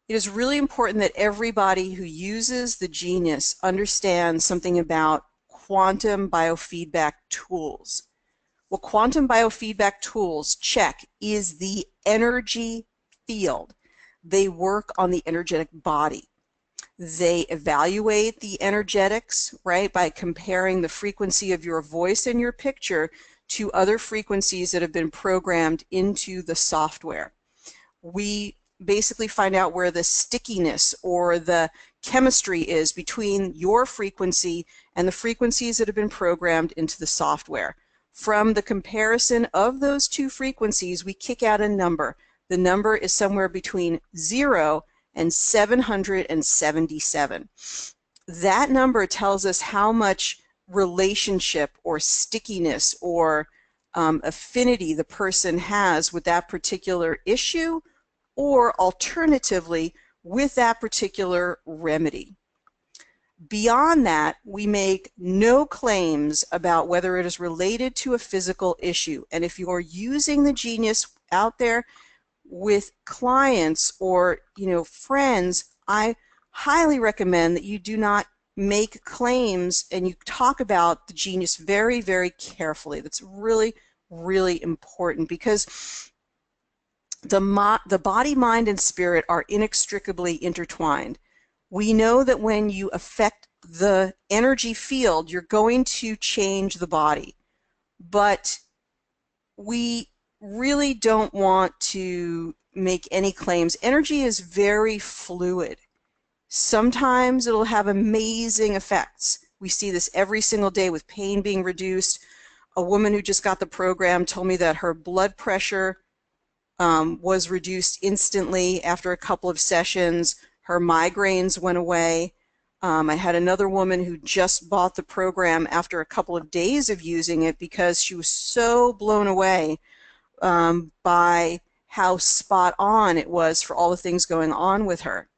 It is really important that everybody who uses the Genius understands something about quantum biofeedback tools. What quantum biofeedback tools check is the energy field. They work on the energetic body. They evaluate the energetics, right, by comparing the frequency of your voice and your picture to other frequencies that have been programmed into the software. We basically find out where the stickiness or the chemistry is between your frequency and the frequencies that have been programmed into the software. From the comparison of those two frequencies, we kick out a number. The number is somewhere between 0 and 777. That number tells us how much relationship or stickiness or affinity the person has with that particular issue, or alternatively with that particular remedy. Beyond that, we make no claims about whether it is related to a physical issue. And if you're using the Genius out there with clients or friends, I highly recommend that you do not make claims and you talk about the Genius very, very carefully. That's really, really important, because the body, mind, and spirit are inextricably intertwined. We know that when you affect the energy field, you're going to change the body, but we really don't want to make any claims. Energy is very fluid. Sometimes it'll have amazing effects. We see this every single day with pain being reduced. A woman who just got the program told me that her blood pressure was reduced instantly after a couple of sessions. Her migraines went away. I had another woman who just bought the program after a couple of days of using it because she was so blown away by how spot on it was for all the things going on with her.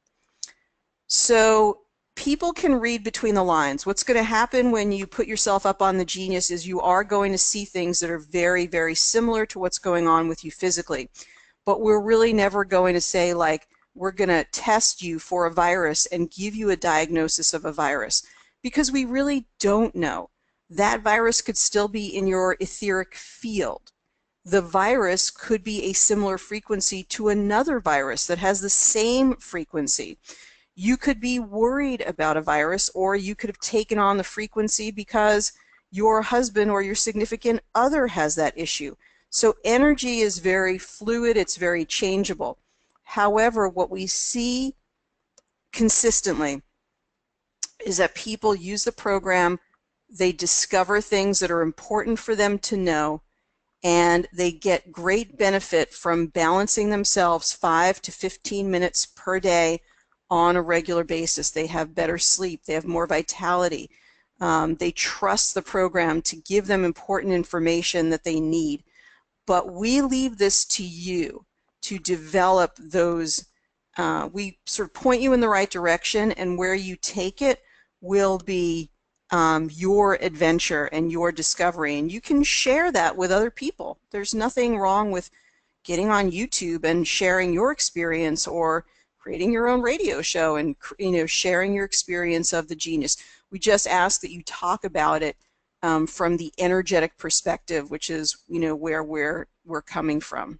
So people can read between the lines. What's going to happen when you put yourself up on the Genius is you are going to see things that are very, very similar to what's going on with you physically. But we're really never going to say, like, we're going to test you for a virus and give you a diagnosis of a virus, because we really don't know. That virus could still be in your etheric field. The virus could be a similar frequency to another virus that has the same frequency. You could be worried about a virus, or you could have taken on the frequency because your husband or your significant other has that issue. So energy is very fluid, it's very changeable. However, what we see consistently is that people use the program, they discover things that are important for them to know, and they get great benefit from balancing themselves 5 to 15 minutes per day on a regular basis. They have better sleep, they have more vitality, they trust the program to give them important information that they need. But we leave this to you to develop those. We sort of point you in the right direction, and where you take it will be your adventure and your discovery, and you can share that with other people. There's nothing wrong with getting on YouTube and sharing your experience, or creating your own radio show and sharing your experience of the Genius. We just ask that you talk about it from the energetic perspective, which is where we're coming from.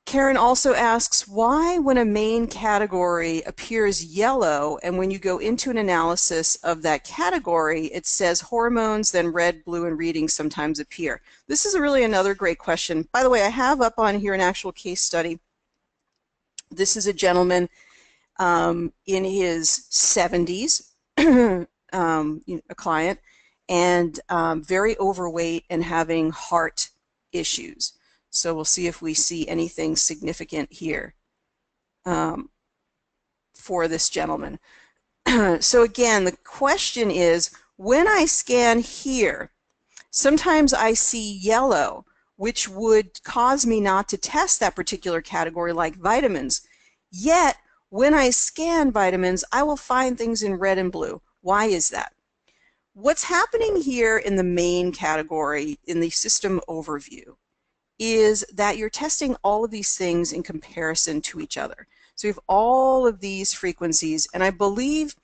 Karen also asks, why when a main category appears yellow and when you go into an analysis of that category it says hormones, then red, blue, and readings sometimes appear? This is really another great question. By the way, I have up on here an actual case study. This is a gentleman in his 70s, a client, and very overweight and having heart issues. So we'll see if we see anything significant here for this gentleman. So again, the question is, when I scan here, sometimes I see yellow, which would cause me not to test that particular category, like vitamins. Yet, when I scan vitamins, I will find things in red and blue. Why is that? What's happening here in the main category, in the system overview, is that you're testing all of these things in comparison to each other. So you have all of these frequencies, and I believe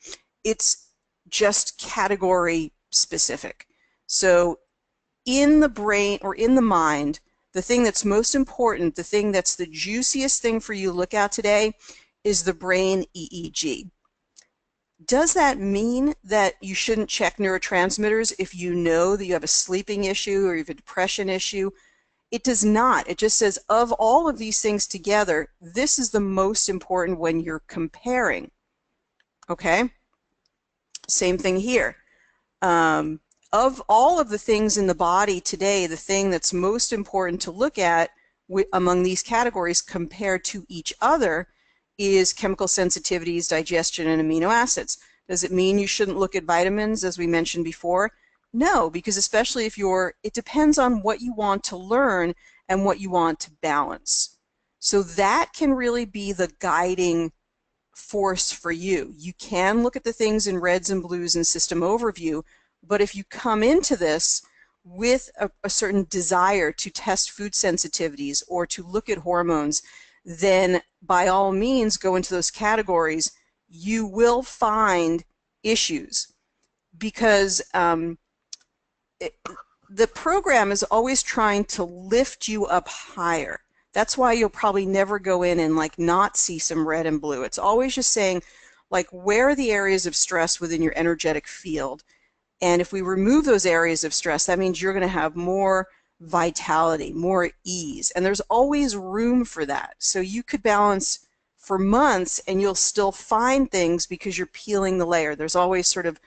it's just category specific. So in the brain or in the mind, the thing that's most important, the thing that's the juiciest thing for you to look at today is the brain EEG. Does that mean that you shouldn't check neurotransmitters if you know that you have a sleeping issue or you have a depression issue? It does not. It just says of all of these things together, this is the most important when you're comparing. Okay? Same thing here. Of all of the things in the body today, the thing that's most important to look at among these categories compared to each other is chemical sensitivities, digestion, and amino acids. Does it mean you shouldn't look at vitamins, as we mentioned before? No, because especially if it depends on what you want to learn and what you want to balance. So that can really be the guiding force for you. You can look at the things in reds and blues and system overview, but if you come into this with a certain desire to test food sensitivities or to look at hormones, then by all means go into those categories. You will find issues because the program is always trying to lift you up higher. That's why you'll probably never go in and like not see some red and blue. It's always just saying like where are the areas of stress within your energetic field, and if we remove those areas of stress, that means you're going to have more vitality, more ease, and there's always room for that. So you could balance for months and you'll still find things because you're peeling the layer. There's always sort of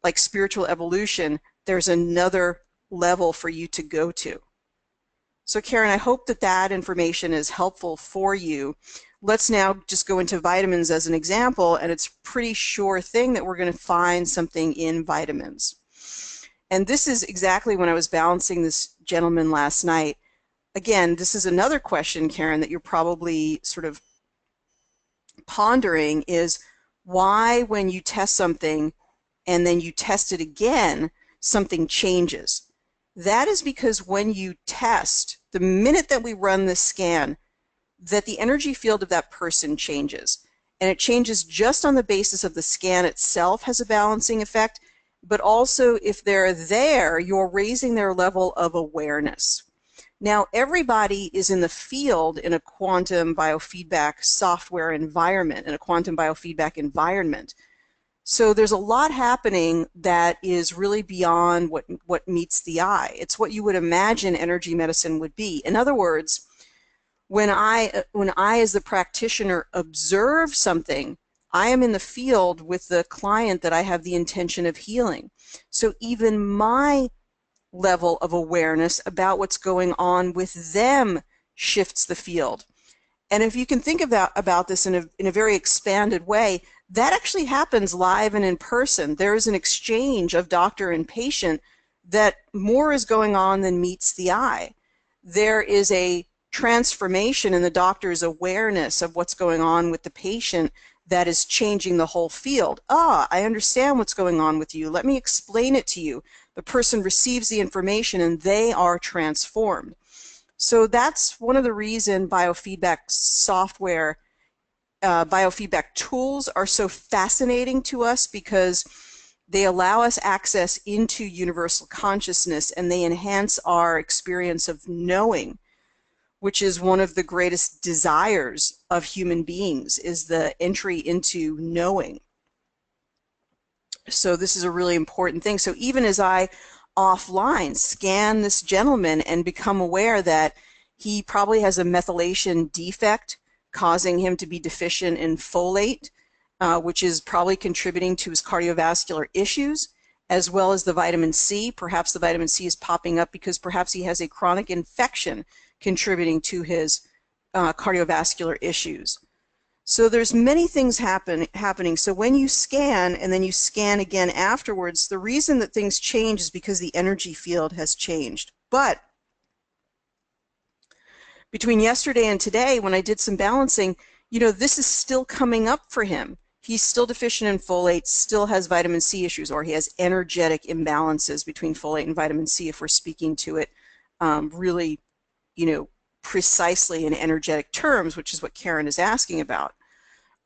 like spiritual evolution, there's another level for you to go to. So Karen, I hope that that information is helpful for you. Let's now just go into vitamins as an example, and it's a pretty sure thing that we're going to find something in vitamins. And this is exactly when I was balancing this gentleman last night. Again, this is another question, Karen, that you're probably sort of pondering is why when you test something and then you test it again, something changes. That is because when you test, the minute that we run the scan, that the energy field of that person changes. And it changes just on the basis of the scan itself has a balancing effect, but also if they're there, you're raising their level of awareness. Now, everybody is in the field in a quantum biofeedback software environment, in a quantum biofeedback environment. So there's a lot happening that is really beyond what meets the eye. It's what you would imagine energy medicine would be. In other words, when I as the practitioner observe something, I am in the field with the client that I have the intention of healing. So even my level of awareness about what's going on with them shifts the field. And if you can think about this in a very expanded way, that actually happens live and in person. There is an exchange of doctor and patient that more is going on than meets the eye. There is a transformation in the doctor's awareness of what's going on with the patient that is changing the whole field. Ah, I understand what's going on with you. Let me explain it to you. The person receives the information and they are transformed. So that's one of the reasons biofeedback software, biofeedback tools are so fascinating to us, because they allow us access into universal consciousness and they enhance our experience of knowing, which is one of the greatest desires of human beings, is the entry into knowing. So this is a really important thing. So even as I offline scan this gentleman and become aware that he probably has a methylation defect causing him to be deficient in folate, which is probably contributing to his cardiovascular issues, as well as the vitamin C. Perhaps the vitamin C is popping up because perhaps he has a chronic infection contributing to his cardiovascular issues. So there's many things happening. So when you scan and then you scan again afterwards, the reason that things change is because the energy field has changed. But between yesterday and today, when I did some balancing, you know, this is still coming up for him. He's still deficient in folate, still has vitamin C issues, or he has energetic imbalances between folate and vitamin C if we're speaking to it really, precisely in energetic terms, which is what Karen is asking about.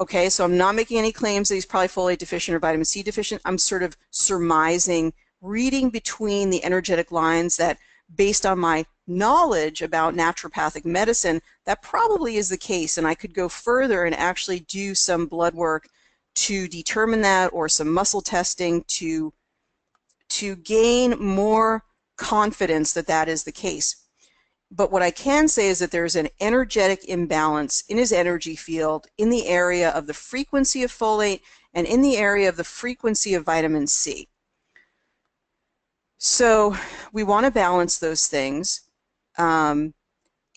Okay, so I'm not making any claims that he's probably folate deficient or vitamin C deficient. I'm sort of surmising, reading between the energetic lines that, based on my knowledge about naturopathic medicine, that probably is the case. And I could go further and actually do some blood work to determine that, or some muscle testing to gain more confidence that that is the case. But what I can say is that there's an energetic imbalance in his energy field in the area of the frequency of folate and in the area of the frequency of vitamin C. So we want to balance those things. And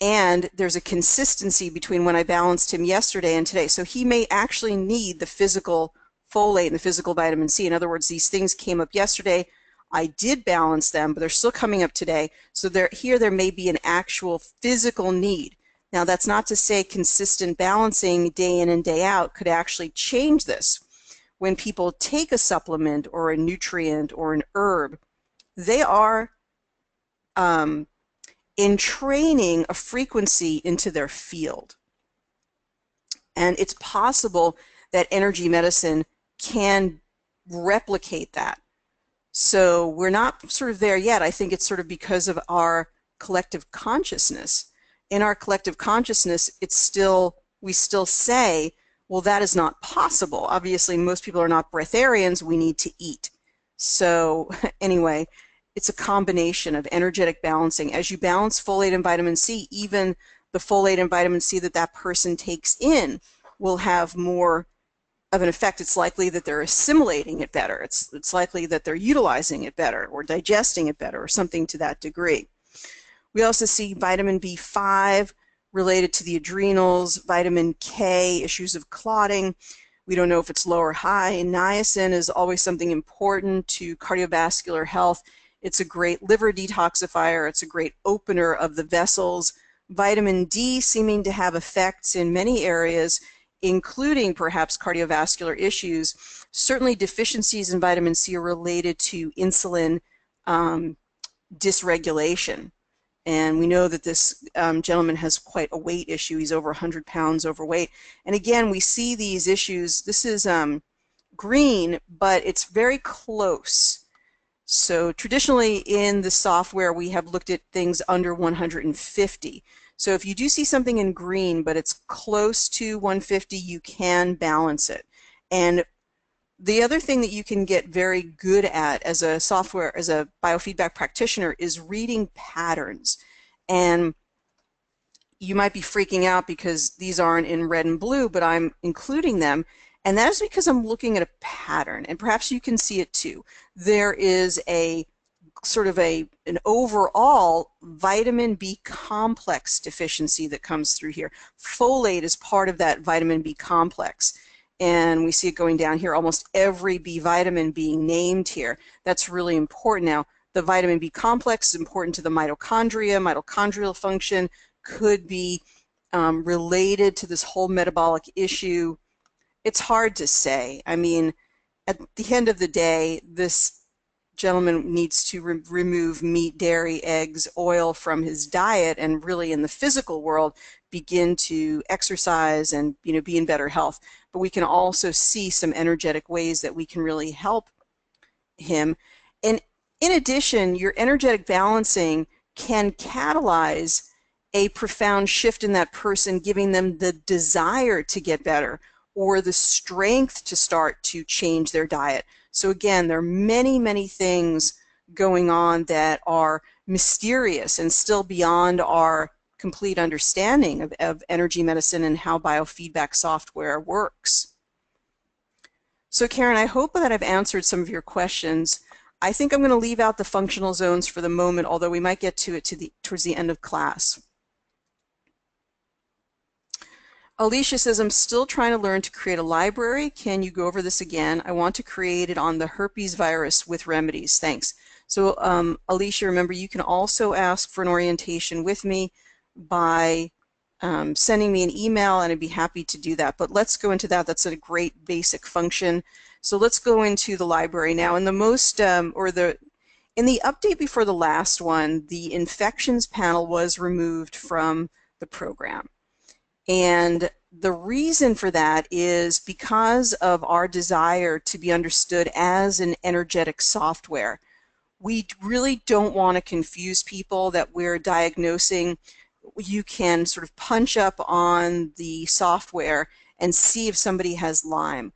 there's a consistency between when I balanced him yesterday and today. So he may actually need the physical folate and the physical vitamin C. In other words, these things came up yesterday. I did balance them, but they're still coming up today. So there may be an actual physical need. Now, that's not to say consistent balancing day in and day out could actually change this. When people take a supplement or a nutrient or an herb, they are entraining a frequency into their field. And it's possible that energy medicine can replicate that. So we're not sort of there yet. I think it's sort of because of our collective consciousness. In our collective consciousness, we still say, well, that is not possible. Obviously, most people are not breatharians. We need to eat. So anyway, it's a combination of energetic balancing. As you balance folate and vitamin C, even the folate and vitamin C that person takes in will have more of an effect. It's likely that they're assimilating it better. It's likely that they're utilizing it better or digesting it better or something to that degree. We also see vitamin B5 related to the adrenals, vitamin K, issues of clotting. We don't know if it's low or high. Niacin is always something important to cardiovascular health. It's a great liver detoxifier. It's a great opener of the vessels. Vitamin D seeming to have effects in many areas, including perhaps cardiovascular issues. Certainly deficiencies in vitamin C are related to insulin dysregulation. And we know that this gentleman has quite a weight issue. He's over 100 pounds overweight. And again, we see these issues. This is green, but it's very close. So traditionally in the software, we have looked at things under 150. So if you do see something in green, but it's close to 150, you can balance it. And the other thing that you can get very good at as a biofeedback practitioner is reading patterns. And you might be freaking out because these aren't in red and blue, but I'm including them. And that is because I'm looking at a pattern, and perhaps you can see it too. There is a sort of an overall vitamin B complex deficiency that comes through here. Folate is part of that vitamin B complex, and we see it going down here, almost every B vitamin being named here. That's really important. Now, the vitamin B complex is important to the mitochondria. Mitochondrial function could be related to this whole metabolic issue. It's hard to say. I mean, at the end of the day, this gentleman needs to remove meat, dairy, eggs, oil from his diet, and really in the physical world begin to exercise and be in better health. But we can also see some energetic ways that we can really help him. And in addition, your energetic balancing can catalyze a profound shift in that person, giving them the desire to get better or the strength to start to change their diet. So again, there are many, many things going on that are mysterious and still beyond our complete understanding of energy medicine and how biofeedback software works. So Karen, I hope that I've answered some of your questions. I think I'm going to leave out the functional zones for the moment, although we might get to it towards the end of class. Alicia says, I'm still trying to learn to create a library. Can you go over this again? I want to create it on the herpes virus with remedies. Thanks. So Alicia, remember, you can also ask for an orientation with me by sending me an email, and I'd be happy to do that. But let's go into that. That's a great basic function. So let's go into the library now. And the most, In the update before the last one, the infections panel was removed from the program. And the reason for that is because of our desire to be understood as an energetic software. We really don't want to confuse people that we're diagnosing. You can sort of punch up on the software and see if somebody has Lyme.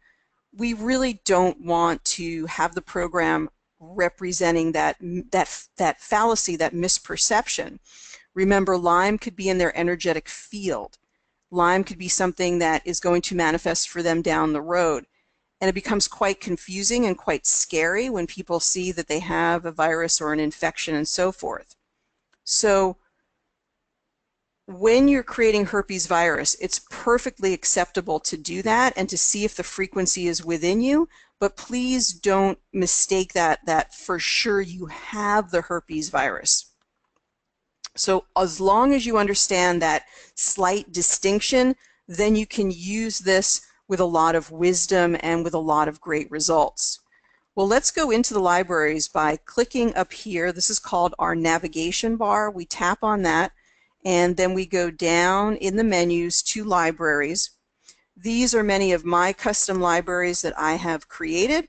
We really don't want to have the program representing that fallacy, that misperception. Remember, Lyme could be in their energetic field. Lyme could be something that is going to manifest for them down the road. And it becomes quite confusing and quite scary when people see that they have a virus or an infection and so forth. So when you're creating herpes virus, it's perfectly acceptable to do that and to see if the frequency is within you, but please don't mistake that for sure you have the herpes virus. So as long as you understand that slight distinction, then you can use this with a lot of wisdom and with a lot of great results. Well, let's go into the libraries by clicking up here. This is called our navigation bar. We tap on that, and then we go down in the menus to libraries. These are many of my custom libraries that I have created,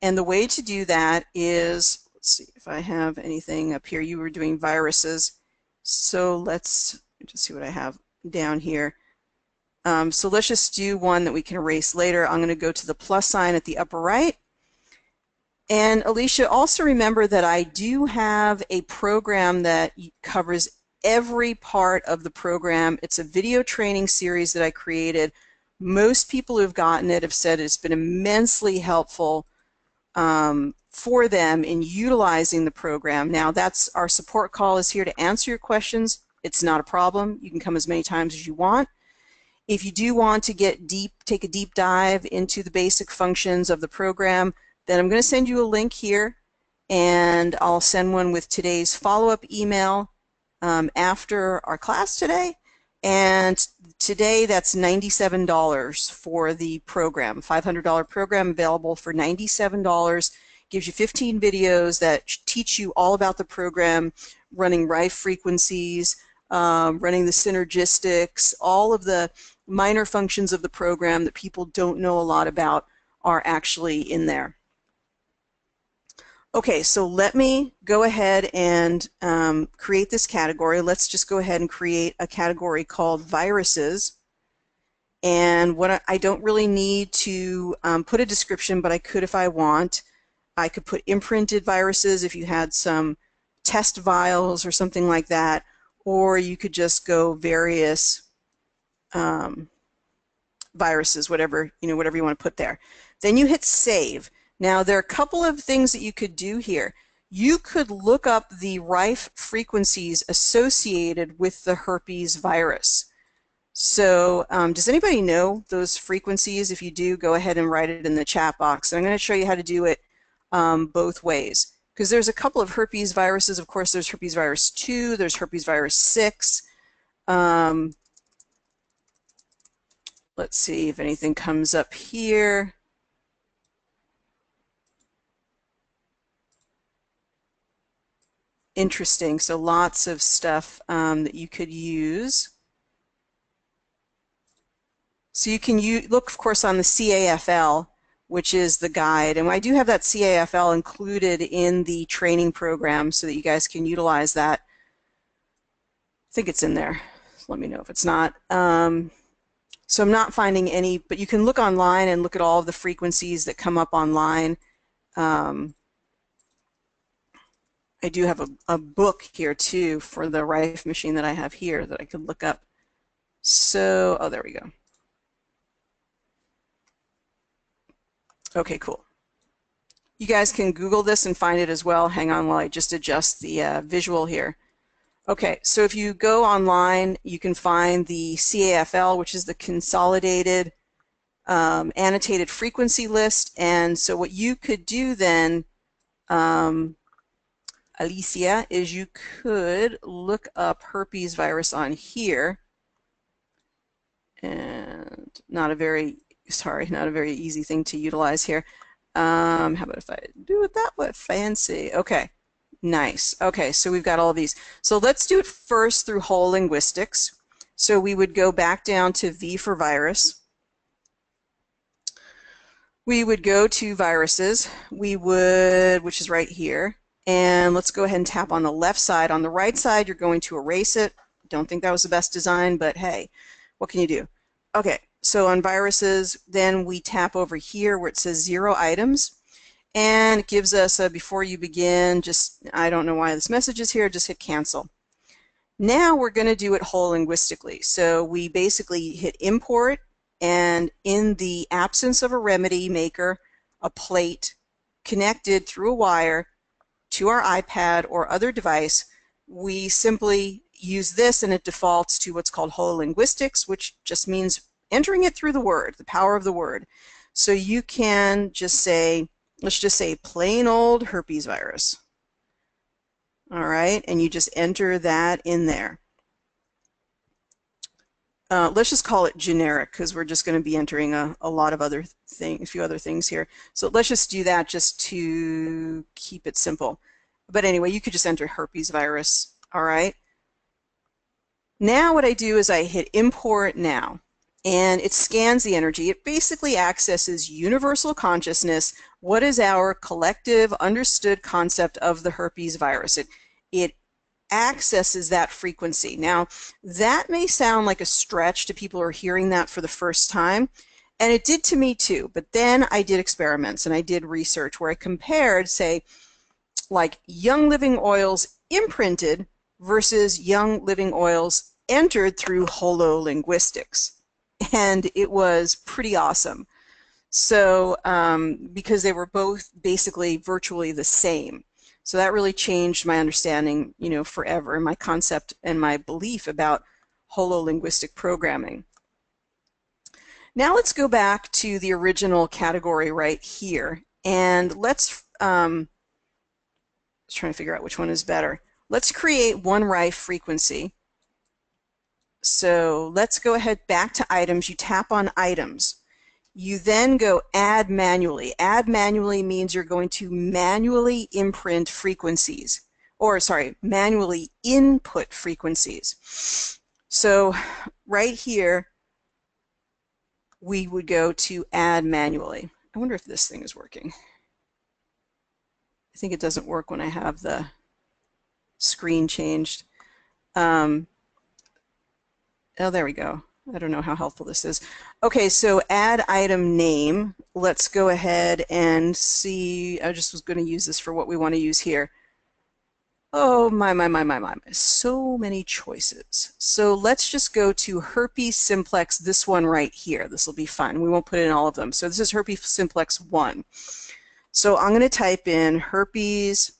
and the way to do that is, let's see if I have anything up here. You were doing viruses, so let's just see what I have down here. So let's just do one that we can erase later. I'm going to go to the plus sign at the upper right. And Alicia, also remember that I do have a program that covers every part of the program. It's a video training series that I created. Most people who've gotten it have said it's been immensely helpful for them in utilizing the program. Now, that's our support call is here to answer your questions. It's not a problem. You can come as many times as you want. If you do want to get deep, take a deep dive into the basic functions of the program, then I'm going to send you a link here, and I'll send one with today's follow-up email after our class today. And today that's $97 for the program, $500 program available for $97. Gives you 15 videos that teach you all about the program, running rife frequencies, running the synergistics, all of the minor functions of the program that people don't know a lot about are actually in there. Okay, so let me go ahead and create this category. Let's just go ahead and create a category called viruses. And what I don't really need to put a description, but I could if I want. I could put imprinted viruses if you had some test vials or something like that, or you could just go various viruses, whatever you want to put there. Then you hit save. Now there are a couple of things that you could do here. You could look up the rife frequencies associated with the herpes virus. So does anybody know those frequencies? If you do, go ahead and write it in the chat box. And I'm going to show you how to do it both ways. Because there's a couple of herpes viruses. Of course, there's herpes virus 2, there's herpes virus 6. Let's see if anything comes up here. Interesting. So lots of stuff that you could use. So you can look, of course, on the CAFL, which is the guide. And I do have that CAFL included in the training program so that you guys can utilize that. I think it's in there. Let me know if it's not. So I'm not finding any, but you can look online and look at all of the frequencies that come up online. I do have a book here too for the Rife machine that I have here that I could look up. So, oh, there we go. Okay, cool. You guys can Google this and find it as well. Hang on while I just adjust the visual here. Okay, so if you go online, you can find the CAFL, which is the Consolidated Annotated Frequency List. And so what you could do then, Alicia, is you could look up herpes virus on here. And not a very easy thing to utilize here. How about if I do it that way? Fancy. Okay. Nice. Okay, so we've got all of these. So let's do it first through whole linguistics. So we would go back down to V for virus. We would go to viruses. We would, which is right here. And let's go ahead and tap on the left side. On the right side, you're going to erase it. Don't think that was the best design, but hey, what can you do? Okay, so on viruses, then we tap over here where it says 0 items. And it gives us a before you begin, just, I don't know why this message is here, just hit cancel. Now we're going to do it whole linguistically. So we basically hit import, and in the absence of a remedy maker, a plate connected through a wire to our iPad or other device, we simply use this and it defaults to what's called whole linguistics, which just means entering it through the word, the power of the word. So you can just say, let's just say plain old herpes virus. All right, and you just enter that in there. Let's just call it generic because we're just going to be entering a lot of other things, a few other things here. So let's just do that just to keep it simple. But anyway, you could just enter herpes virus. All right. Now what I do is I hit import now, and it scans the energy. It basically accesses universal consciousness. What is our collective understood concept of the herpes virus? It accesses that frequency. Now, that may sound like a stretch to people who are hearing that for the first time, and it did to me too, but then I did experiments and I did research where I compared, say, like young living oils imprinted versus young living oils entered through hololinguistics, and it was pretty awesome. So, because they were both basically virtually the same. So that really changed my understanding, you know, forever, and my concept and my belief about hololinguistic programming. Now let's go back to the original category right here, and let's trying to figure out which one is better. Let's create one rife frequency. So let's go ahead back to items. You tap on items. You then go add manually. Add manually means you're going to manually imprint frequencies, or sorry, manually input frequencies. So right here, we would go to add manually. I wonder if this thing is working. I think it doesn't work when I have the screen changed. Oh, there we go. I don't know how helpful this is. Okay, so add item name. Let's go ahead and see. I just was going to use this for what we want to use here. Oh, my. So many choices. So let's just go to herpes simplex, this one right here. This will be fun. We won't put in all of them. So this is herpes simplex 1. So I'm going to type in herpes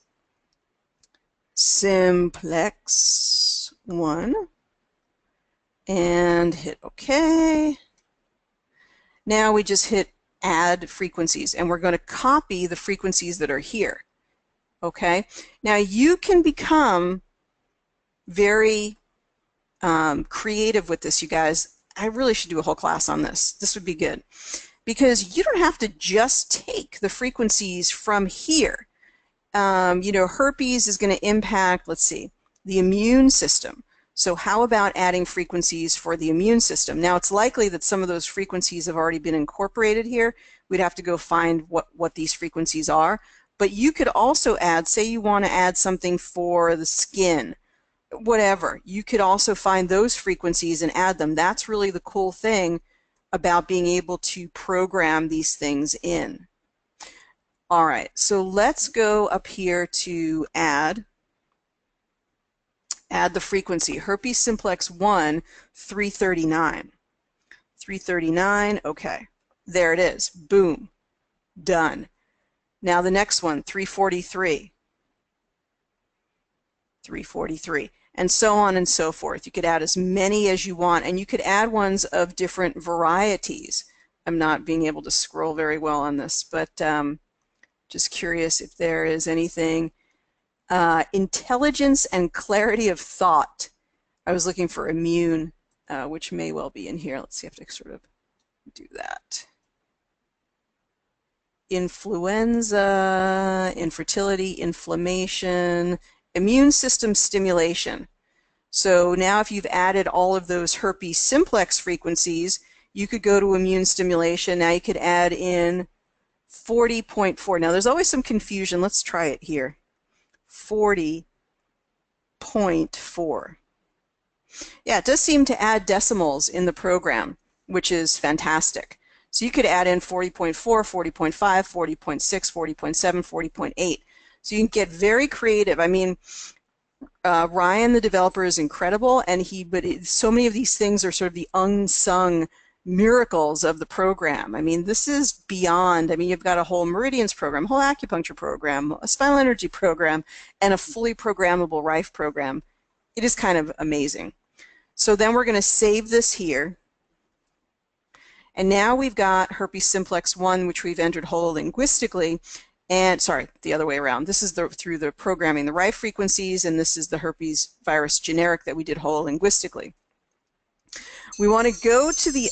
simplex 1. And hit OK. Now we just hit add frequencies, and we're going to copy the frequencies that are here. Okay. Now you can become very creative with this, you guys. I really should do a whole class on this. This would be good, because you don't have to just take the frequencies from here. You know, herpes is going to impact, let's see, the immune system. So how about adding frequencies for the immune system? Now, it's likely that some of those frequencies have already been incorporated here. We'd have to go find what these frequencies are. But you could also add, say you want to add something for the skin, whatever. You could also find those frequencies and add them. That's really the cool thing about being able to program these things in. All right, so let's go up here to add the frequency. Herpes simplex 1, 339. 339, okay. There it is. Boom. Done. Now the next one, 343. 343. And so on and so forth. You could add as many as you want, and you could add ones of different varieties. I'm not being able to scroll very well on this, but just curious if there is anything. Intelligence and clarity of thought. I was looking for immune, which may well be in here. Let's see if I have to sort of do that. influenza, infertility, inflammation, immune system stimulation. So now if you've added all of those herpes simplex frequencies, you could go to immune stimulation. Now you could add in 40.4. Now there's always some confusion. Let's try it here. 40.4. Yeah, it does seem to add decimals in the program, which is fantastic. So you could add in 40.4, 40.5, 40.6, 40.7, 40.8. So you can get very creative. I mean, Ryan, the developer, is incredible, and so many of these things are sort of the unsung miracles of the program. I mean, this is beyond. I mean, you've got a whole meridians program, a whole acupuncture program, a spinal energy program, and a fully programmable Rife program. It is kind of amazing. So then we're going to save this here. And now we've got herpes simplex 1, which we've entered hololinguistically. And sorry, the other way around. This is through the programming the Rife frequencies, and this is the herpes virus generic that we did hololinguistically. We want to go to the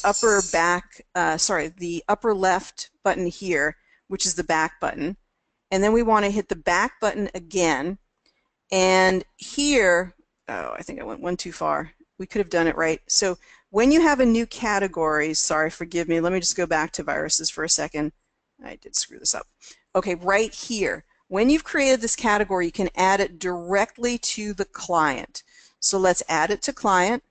the upper left button here, which is the back button. And then we want to hit the back button again. And here, oh, I think I went one too far. We could have done it right. So when you have a new category, sorry, forgive me, let me just go back to viruses for a second. I did screw this up. Okay, right here. When you've created this category, you can add it directly to the client. So let's add it to client,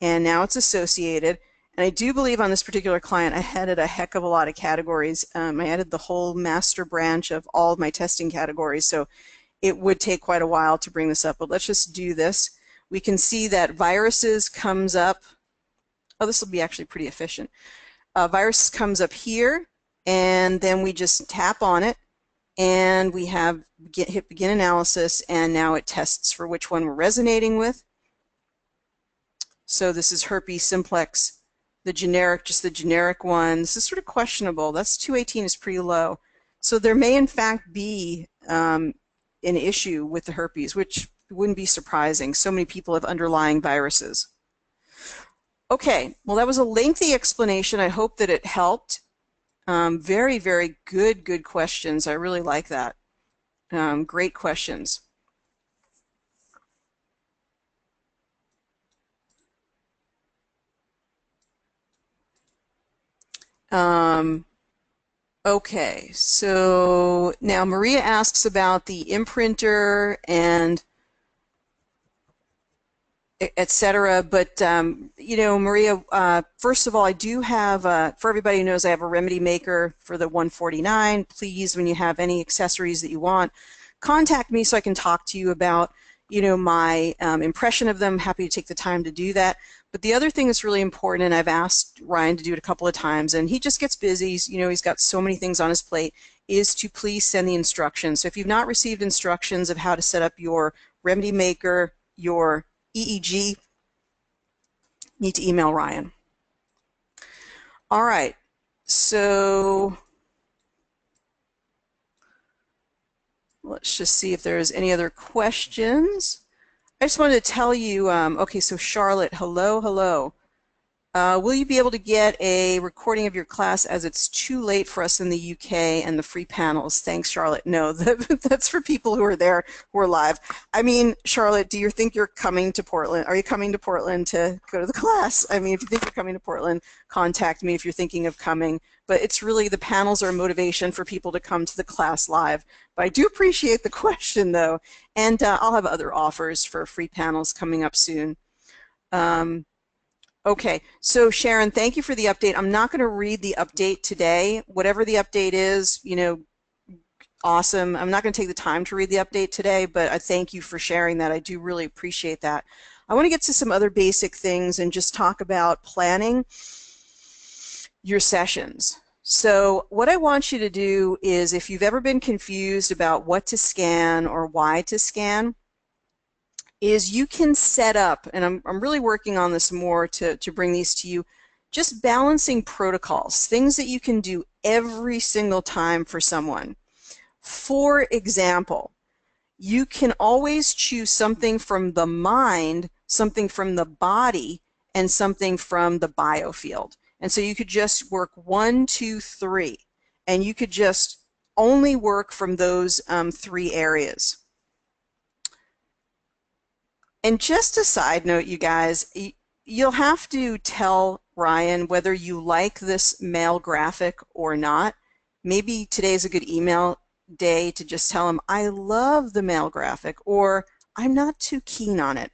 and now it's associated. And I do believe on this particular client, I added a heck of a lot of categories. I added the whole master branch of all of my testing categories, so it would take quite a while to bring this up, but let's just do this. We can see that viruses comes up. Oh, this will be actually pretty efficient. Virus comes up here, and then we just tap on it, and we have hit begin analysis, and now it tests for which one we're resonating with. So this is herpes simplex, the generic, just the generic one. This is sort of questionable. That's 218 is pretty low. So there may in fact be an issue with the herpes, which wouldn't be surprising. So many people have underlying viruses. Okay, well, that was a lengthy explanation. I hope that it helped. Very, very good questions. I really like that. Great questions. Okay, so now Maria asks about the imprinter and etc. But you know, Maria, first of all, I do have, for everybody who knows, I have a remedy maker for the 149. Please, when you have any accessories that you want, contact me so I can talk to you about, you know, my impression of them. Happy to take the time to do that. But the other thing that's really important, and I've asked Ryan to do it a couple of times, and he just gets busy, you know, he's got so many things on his plate, is to please send the instructions. So if you've not received instructions of how to set up your remedy maker, your EEG, you need to email Ryan. All right, so let's just see if there's any other questions. I just wanted to tell you, okay, so Charlotte, hello. Will you be able to get a recording of your class, as it's too late for us in the UK and the free panels? Thanks, Charlotte. No, that's for people who are there, who are live. I mean, Charlotte, do you think you're coming to Portland? Are you coming to Portland to go to the class? I mean, if you think you're coming to Portland, contact me if you're thinking of coming. But it's really, the panels are a motivation for people to come to the class live. But I do appreciate the question, though, and I'll have other offers for free panels coming up soon. Okay, so Sharon, thank you for the update. I'm not going to read the update today. Whatever the update is, you know, awesome. I'm not going to take the time to read the update today, but I thank you for sharing that. I do really appreciate that. I want to get to some other basic things and just talk about planning your sessions. So what I want you to do is, if you've ever been confused about what to scan or why to scan, is you can set up, and I'm really working on this more to bring these to you, just balancing protocols, things that you can do every single time for someone. For example, you can always choose something from the mind, something from the body, and something from the biofield. And so you could just work 1, 2, 3. and you could just only work from those 3 areas. And just a side note, you guys, you'll have to tell Ryan whether you like this male graphic or not. Maybe today's a good email day to just tell him, I love the male graphic, or I'm not too keen on it.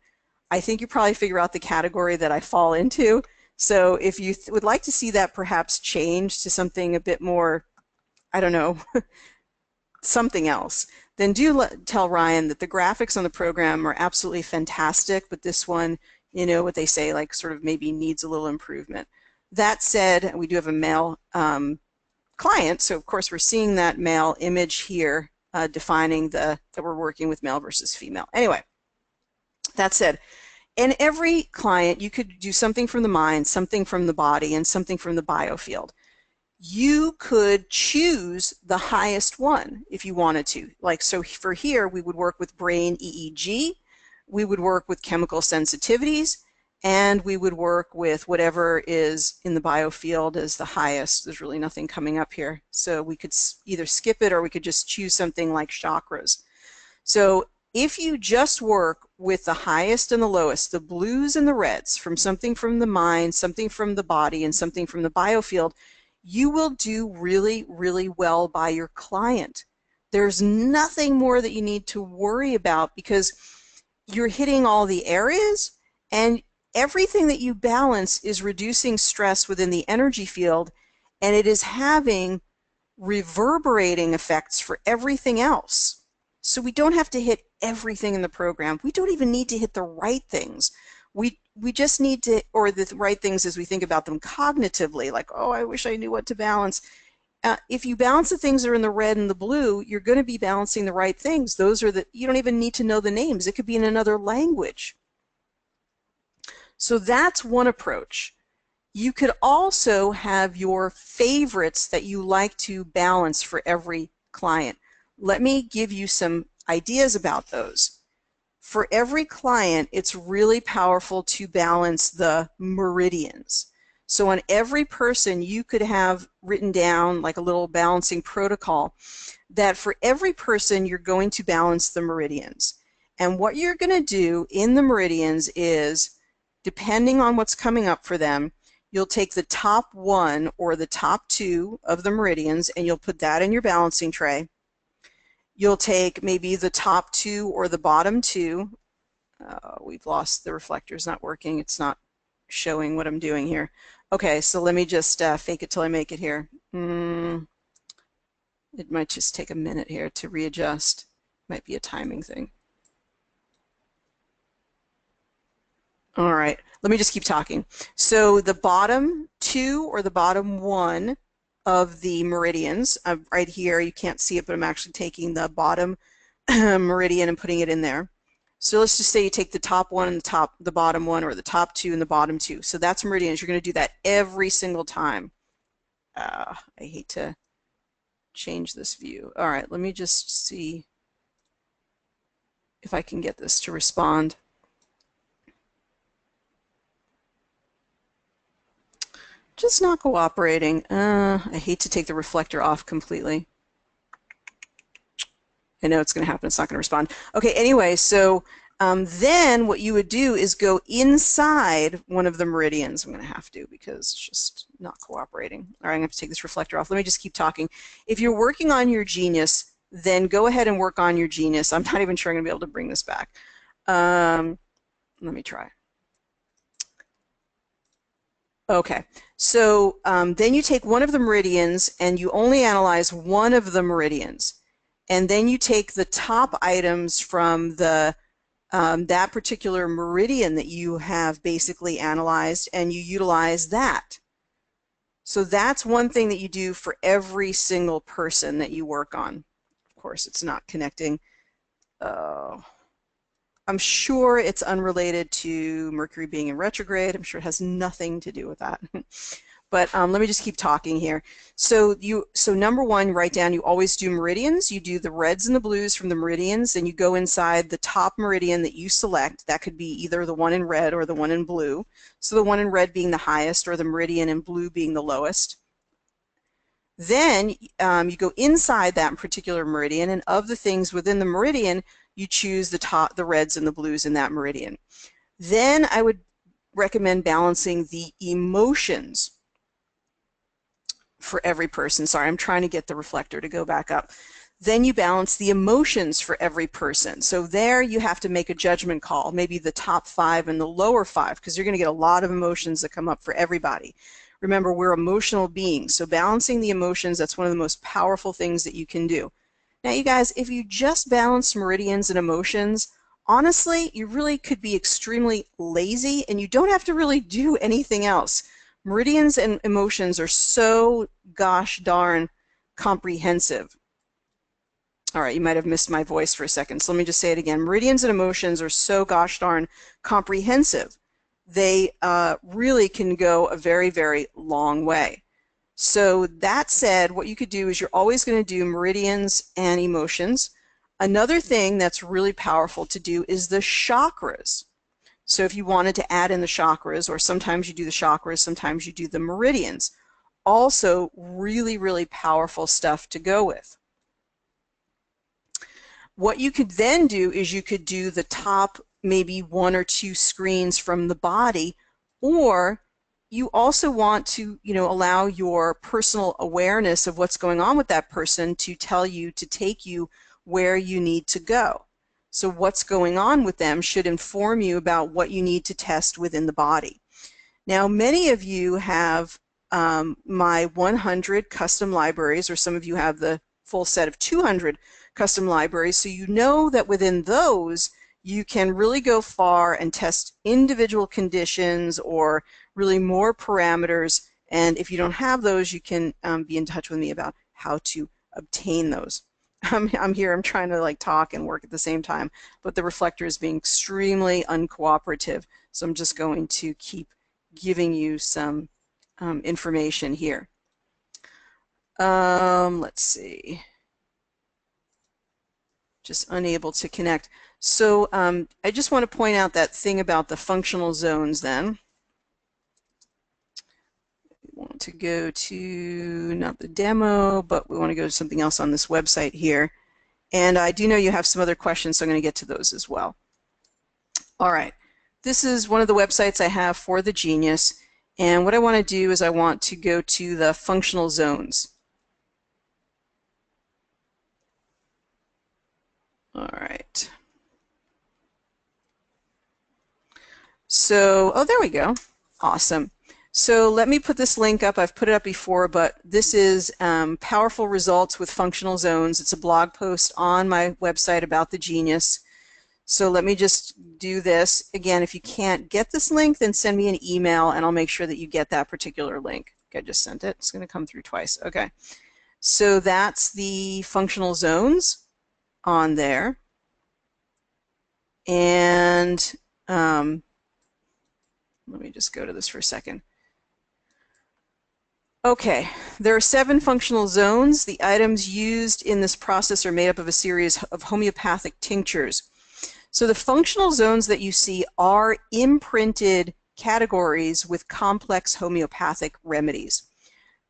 I think you probably figure out the category that I fall into. So if you would like to see that perhaps change to something a bit more, I don't know, something else, then do tell Ryan that the graphics on the program are absolutely fantastic, but this one, you know what they say, like sort of maybe needs a little improvement. That said, we do have a male client, so of course we're seeing that male image here defining that we're working with male versus female. Anyway, that said, in every client you could do something from the mind, something from the body, and something from the biofield. You could choose the highest one if you wanted to. Like, so for here, we would work with brain EEG, we would work with chemical sensitivities, and we would work with whatever is in the biofield as the highest. There's really nothing coming up here. So we could either skip it or we could just choose something like chakras. So if you just work with the highest and the lowest, the blues and the reds, from something from the mind, something from the body, and something from the biofield, you will do really, really well by your client. There's nothing more that you need to worry about because you're hitting all the areas, and everything that you balance is reducing stress within the energy field, and it is having reverberating effects for everything else. So we don't have to hit everything in the program. We don't even need to hit the right things. We just need to, or the right things as we think about them cognitively, like, oh, I wish I knew what to balance. If you balance the things that are in the red and the blue, you're going to be balancing the right things. Those are you don't even need to know the names. It could be in another language. So that's one approach. You could also have your favorites that you like to balance for every client. Let me give you some ideas about those. For every client, it's really powerful to balance the meridians. So on every person, you could have written down like a little balancing protocol that for every person, you're going to balance the meridians. And what you're going to do in the meridians is, depending on what's coming up for them, you'll take the top 1 or the top 2 of the meridians and you'll put that in your balancing tray. You'll take maybe the top 2 or the bottom 2. We've lost the reflector's not working. It's not showing what I'm doing here. Okay, so let me just fake it till I make it here. It might just take a minute here to readjust. Might be a timing thing. All right, let me just keep talking. So the bottom 2 or the bottom 1 of the meridians, right here, you can't see it, but I'm actually taking the bottom meridian and putting it in there. So let's just say you take the top 1 and the bottom 1, or the top 2 and the bottom 2. So that's meridians. You're going to do that every single time. I hate to change this view. All right, let me just see if I can get this to respond. Just not cooperating. I hate to take the reflector off completely. I know it's going to happen. It's not going to respond. Okay, anyway, so then what you would do is go inside one of the meridians. I'm going to have to because it's just not cooperating. All right, I'm going to have to take this reflector off. Let me just keep talking. If you're working on your genius, then go ahead and work on your genius. I'm not even sure I'm going to be able to bring this back. Let me try. Okay, so then you take one of the meridians and you only analyze one of the meridians. And then you take the top items from the that particular meridian that you have basically analyzed and you utilize that. So that's one thing that you do for every single person that you work on. Of course, it's not connecting. I'm sure it's unrelated to Mercury being in retrograde. I'm sure it has nothing to do with that. But let me just keep talking here. So number 1, write down, you always do meridians. You do the reds and the blues from the meridians, and you go inside the top meridian that you select. That could be either the one in red or the one in blue. So the one in red being the highest, or the meridian in blue being the lowest. Then you go inside that particular meridian, and of the things within the meridian, you choose the reds and the blues in that meridian. Then I would recommend balancing the emotions for every person. Sorry, I'm trying to get the reflector to go back up. Then you balance the emotions for every person. So there you have to make a judgment call, maybe the top 5 and the lower 5, because you're going to get a lot of emotions that come up for everybody. Remember, we're emotional beings, so balancing the emotions, that's one of the most powerful things that you can do. Now, you guys, if you just balance meridians and emotions, honestly, you really could be extremely lazy, and you don't have to really do anything else. Meridians and emotions are so gosh darn comprehensive. All right, you might have missed my voice for a second, so let me just say it again. Meridians and emotions are so gosh darn comprehensive. They really can go a very, very long way. So that said, what you could do is you're always going to do meridians and emotions. Another thing that's really powerful to do is the chakras. So if you wanted to add in the chakras, or sometimes you do the chakras, sometimes you do the meridians. Also really, really powerful stuff to go with. What you could then do is you could do the top maybe 1 or 2 screens from the body, or you also want to, allow your personal awareness of what's going on with that person to tell you, to take you where you need to go. So what's going on with them should inform you about what you need to test within the body. Now, many of you have my 100 custom libraries, or some of you have the full set of 200 custom libraries, so you know that within those you can really go far and test individual conditions or really more parameters, and if you don't have those, you can be in touch with me about how to obtain those. I'm here, I'm trying to talk and work at the same time, but the reflector is being extremely uncooperative, so I'm just going to keep giving you some information here. Let's see. Just unable to connect. So I just want to point out that thing about the functional zones then. We want to go to, not the demo, but we want to go to something else on this website here. And I do know you have some other questions, so I'm going to get to those as well. All right. This is one of the websites I have for the Genius. And what I want to do is I want to go to the functional zones. All right. So, oh, there we go. Awesome. So let me put this link up. I've put it up before, but this is Powerful Results with Functional Zones. It's a blog post on my website about the Genius. So let me just do this. Again, if you can't get this link, then send me an email and I'll make sure that you get that particular link. Okay, I just sent it. It's going to come through twice. Okay. So that's the functional zones on there. And let me just go to this for a second. Okay, there are 7 functional zones. The items used in this process are made up of a series of homeopathic tinctures. So the functional zones that you see are imprinted categories with complex homeopathic remedies.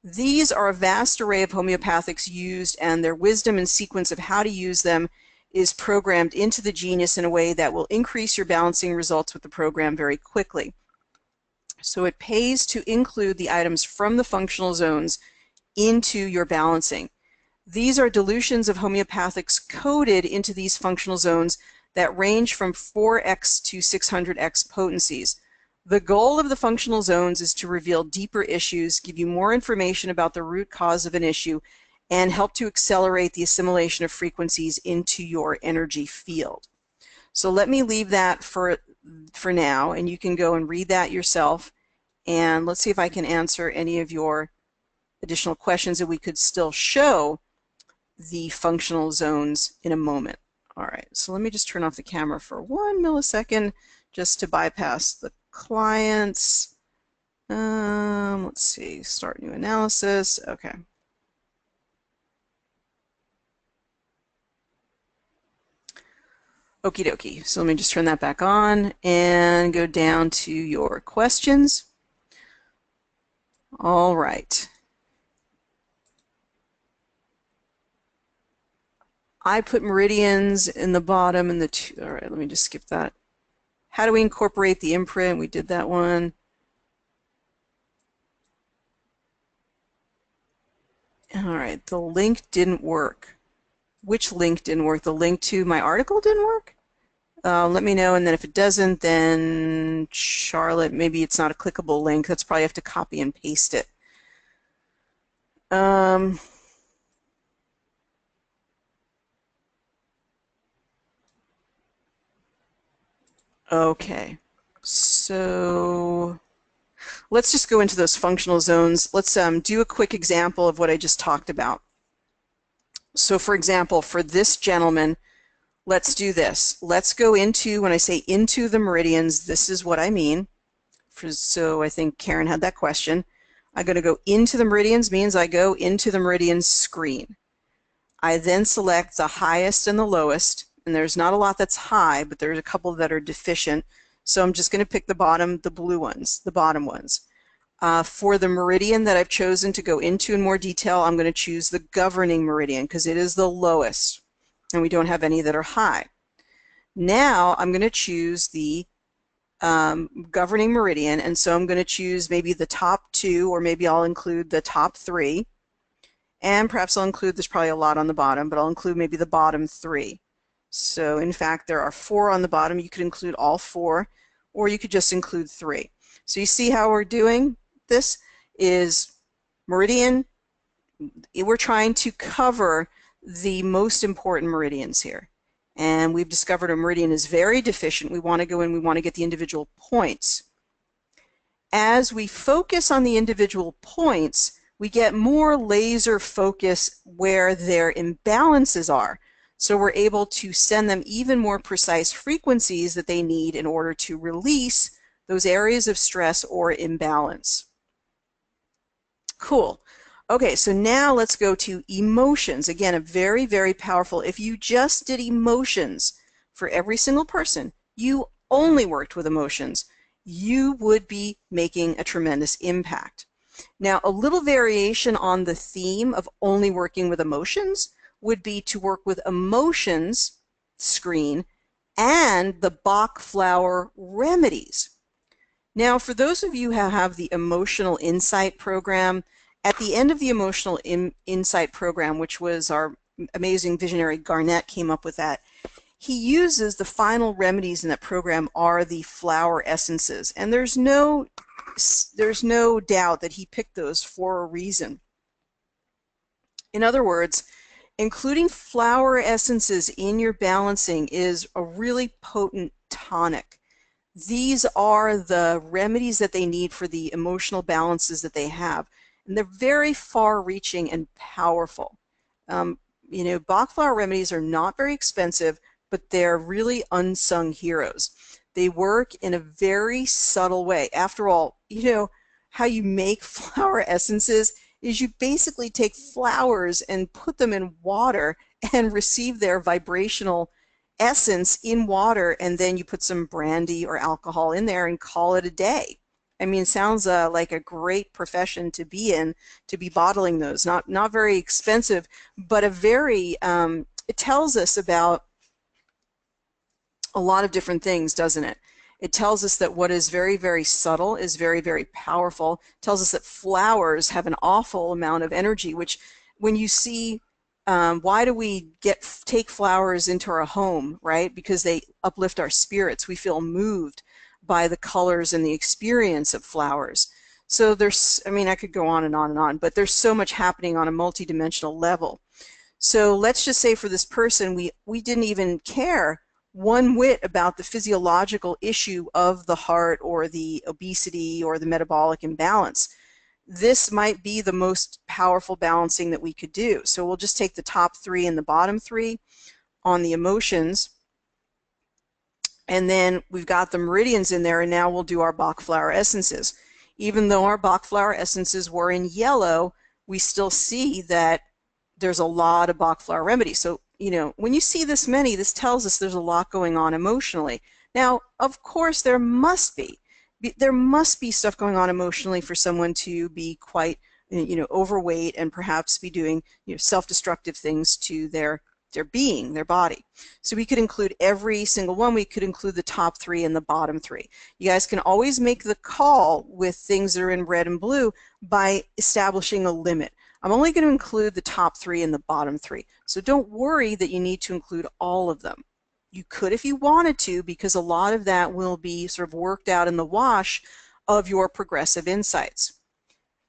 These are a vast array of homeopathics used, and their wisdom and sequence of how to use them is programmed into the Genius in a way that will increase your balancing results with the program very quickly. So it pays to include the items from the functional zones into your balancing. These are dilutions of homeopathics coded into these functional zones that range from 4x to 600x potencies. The goal of the functional zones is to reveal deeper issues, give you more information about the root cause of an issue, and help to accelerate the assimilation of frequencies into your energy field. So let me leave that for now, and you can go and read that yourself. And let's see if I can answer any of your additional questions, and we could still show the functional zones in a moment. All right, so let me just turn off the camera for 1 millisecond just to bypass the clients. Let's see, start new analysis. Okay. Okie dokie. So let me just turn that back on and go down to your questions. All right. I put meridians in the bottom and the two. All right, let me just skip that. How do we incorporate the imprint? We did that one. All right, the link didn't work. Which link didn't work? The link to my article didn't work? Let me know, and then if it doesn't, then Charlotte, maybe it's not a clickable link. That's probably have to copy and paste it. Okay, so let's just go into those functional zones. Let's do a quick example of what I just talked about. So for example, for this gentleman, let's do this. Let's go into, when I say into the meridians, this is what I mean. So I think Karen had that question. I'm going to go into the meridians means I go into the meridians screen. I then select the highest and the lowest, and there's not a lot that's high, but there's a couple that are deficient. So I'm just going to pick the bottom, the blue ones, the bottom ones. For the meridian that I've chosen to go into in more detail, I'm going to choose the governing meridian because it is the lowest, and we don't have any that are high. Now I'm going to choose the governing meridian, and so I'm going to choose maybe the top two, or maybe I'll include the top three, and perhaps I'll include, there's probably a lot on the bottom, but I'll include maybe the bottom three. So in fact there are 4 on the bottom. You could include all 4, or you could just include 3. So you see how we're doing this is meridian. We're trying to cover the most important meridians here. And we've discovered a meridian is very deficient. We want to go in, we want to get the individual points. As we focus on the individual points, we get more laser focus where their imbalances are. So we're able to send them even more precise frequencies that they need in order to release those areas of stress or imbalance. Cool. Okay, so now let's go to emotions. Again, a very, very powerful. If you just did emotions for every single person, you only worked with emotions, you would be making a tremendous impact. Now, a little variation on the theme of only working with emotions would be to work with emotions screen and the Bach flower remedies. Now, for those of you who have the Emotional Insight program, at the end of the Emotional Insight program, which was our amazing visionary Garnett came up with that, he uses the final remedies in that program are the flower essences. And there's no doubt that he picked those for a reason. In other words, including flower essences in your balancing is a really potent tonic. These are the remedies that they need for the emotional balances that they have. And they're very far-reaching and powerful. You know, Bach flower remedies are not very expensive, but they're really unsung heroes. They work in a very subtle way. After all, you know, how you make flower essences is you basically take flowers and put them in water and receive their vibrational essence in water, and then you put some brandy or alcohol in there and call it a day. I mean, it sounds like a great profession to be in, to be bottling those. Not very expensive, but a very, it tells us about a lot of different things, doesn't it? It tells us that what is very, very subtle is very, very powerful. It tells us that flowers have an awful amount of energy, which when you see, why do we take flowers into our home, right? Because they uplift our spirits. We feel moved by the colors and the experience of flowers. So there's, I mean, I could go on and on and on, but there's so much happening on a multidimensional level. So let's just say for this person, we didn't even care one whit about the physiological issue of the heart or the obesity or the metabolic imbalance. This might be the most powerful balancing that we could do. So we'll just take the top 3 and the bottom 3 on the emotions, and then we've got the meridians in there, and now we'll do our Bach flower essences. Even though our Bach flower essences were in yellow, we still see that there's a lot of Bach flower remedies. So, you know, when you see this many, this tells us there's a lot going on emotionally. Now, of course, there must be stuff going on emotionally for someone to be quite, you know, overweight and perhaps be doing, you know, self-destructive things to their their being, their body. So we could include every single one. We could include the top 3 and the bottom 3. You guys can always make the call with things that are in red and blue by establishing a limit. I'm only going to include the top 3 and the bottom 3. So don't worry that you need to include all of them. You could if you wanted to, because a lot of that will be sort of worked out in the wash of your progressive insights.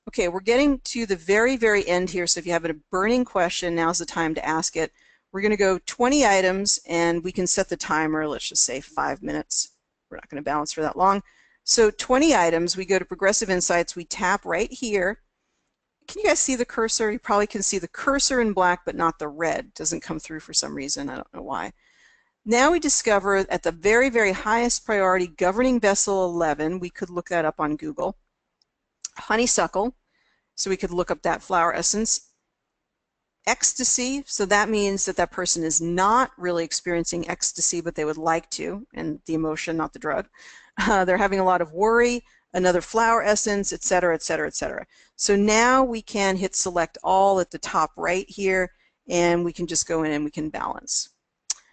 Okay, we're getting to the very, very end here, so if you have a burning question, now's the time to ask it. We're going to go 20 items, and we can set the timer, let's just say 5 minutes. We're not going to balance for that long. So 20 items, we go to Progressive Insights, we tap right here. Can you guys see the cursor? You probably can see the cursor in black, but not the red. It doesn't come through for some reason, I don't know why. Now we discover at the very, very highest priority, Governing Vessel 11, we could look that up on Google. Honeysuckle, so we could look up that flower essence. Ecstasy, so that means that that person is not really experiencing ecstasy, but they would like to, and the emotion, not the drug. They're having a lot of worry, another flower essence, etc., etc., etc. So now we can hit select all at the top right here, and we can just go in and we can balance.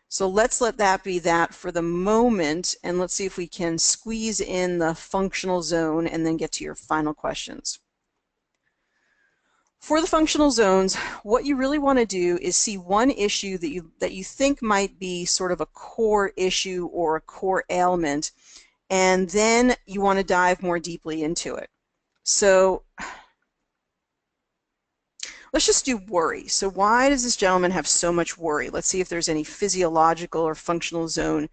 So let's let that be that for the moment, and let's see if we can squeeze in the functional zone and then get to your final questions. For the functional zones, what you really want to do is see one issue that you think might be sort of a core issue or a core ailment, and then you want to dive more deeply into it. So let's just do worry. So why does this gentleman have so much worry? Let's see if there's any physiological or functional zone.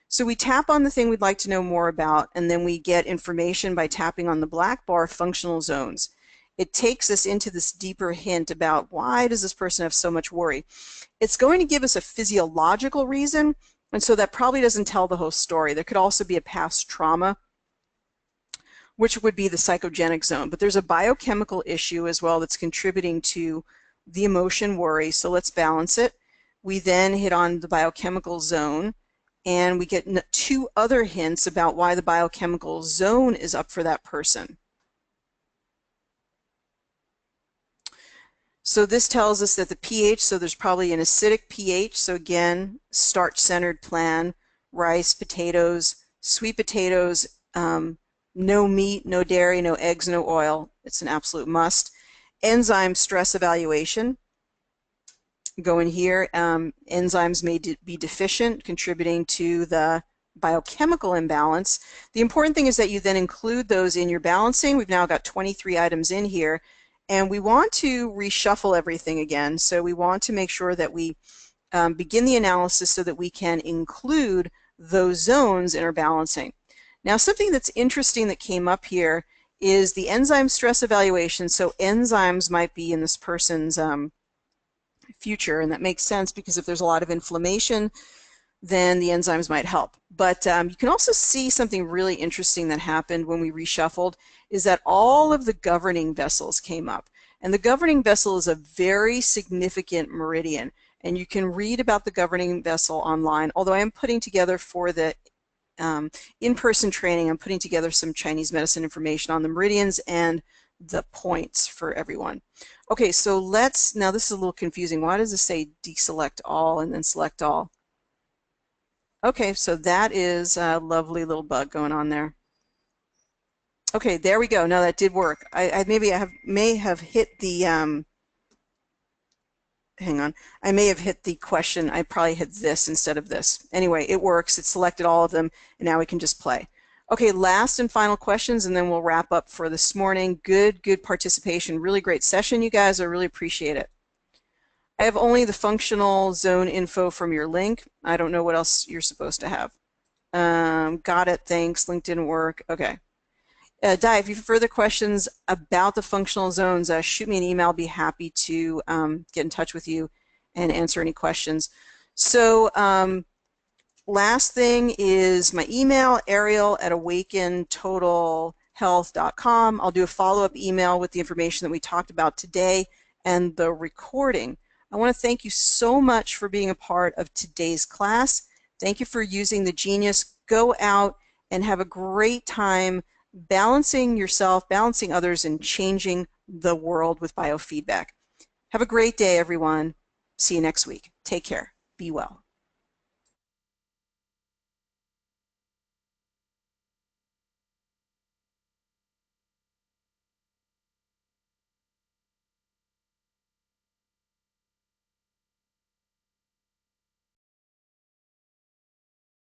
So we tap on the thing we'd like to know more about, and then we get information by tapping on the black bar, functional zones. It takes us into this deeper hint about why does this person have so much worry. It's going to give us a physiological reason, and so that probably doesn't tell the whole story. There could also be a past trauma, which would be the psychogenic zone. But there's a biochemical issue as well that's contributing to the emotion worry, so let's balance it. We then hit on the biochemical zone, and we get 2 other hints about why the biochemical zone is up for that person. So this tells us that the pH, so there's probably an acidic pH, so again, starch-centered plan, rice, potatoes, sweet potatoes, no meat, no dairy, no eggs, no oil. It's an absolute must. Enzyme stress evaluation. Go in here. Enzymes may be deficient, contributing to the biochemical imbalance. The important thing is that you then include those in your balancing. We've now got 23 items in here, and we want to reshuffle everything again. So we want to make sure that we begin the analysis so that we can include those zones in our balancing. Now, something that's interesting that came up here is the enzyme stress evaluation. So enzymes might be in this person's future, and that makes sense because if there's a lot of inflammation, then the enzymes might help. But you can also see something really interesting that happened when we reshuffled, is that all of the governing vessels came up. And the governing vessel is a very significant meridian, and you can read about the governing vessel online, although I am putting together for the in-person training, I'm putting together some Chinese medicine information on the meridians and the points for everyone. Okay, so now this is a little confusing. Why does it say deselect all and then select all? Okay, so that is a lovely little bug going on there. Okay, there we go. No, that did work. I may have hit the hang on. I may have hit the question. I probably hit this instead of this. Anyway, it works. It selected all of them, and now we can just play. Okay, last and final questions, and then we'll wrap up for this morning. Good participation. Really great session, you guys. I really appreciate it. I have only the functional zone info from your link. I don't know what else you're supposed to have. Got it. Thanks. Link didn't work. Okay. Di, if you have further questions about the functional zones, shoot me an email. I'll be happy to get in touch with you and answer any questions. So last thing is my email, ariel@awakentotalhealth.com. I'll do a follow-up email with the information that we talked about today and the recording. I want to thank you so much for being a part of today's class. Thank you for using the Genius. Go out and have a great time balancing yourself, balancing others, and changing the world with biofeedback. Have a great day, everyone. See you next week. Take care. Be well.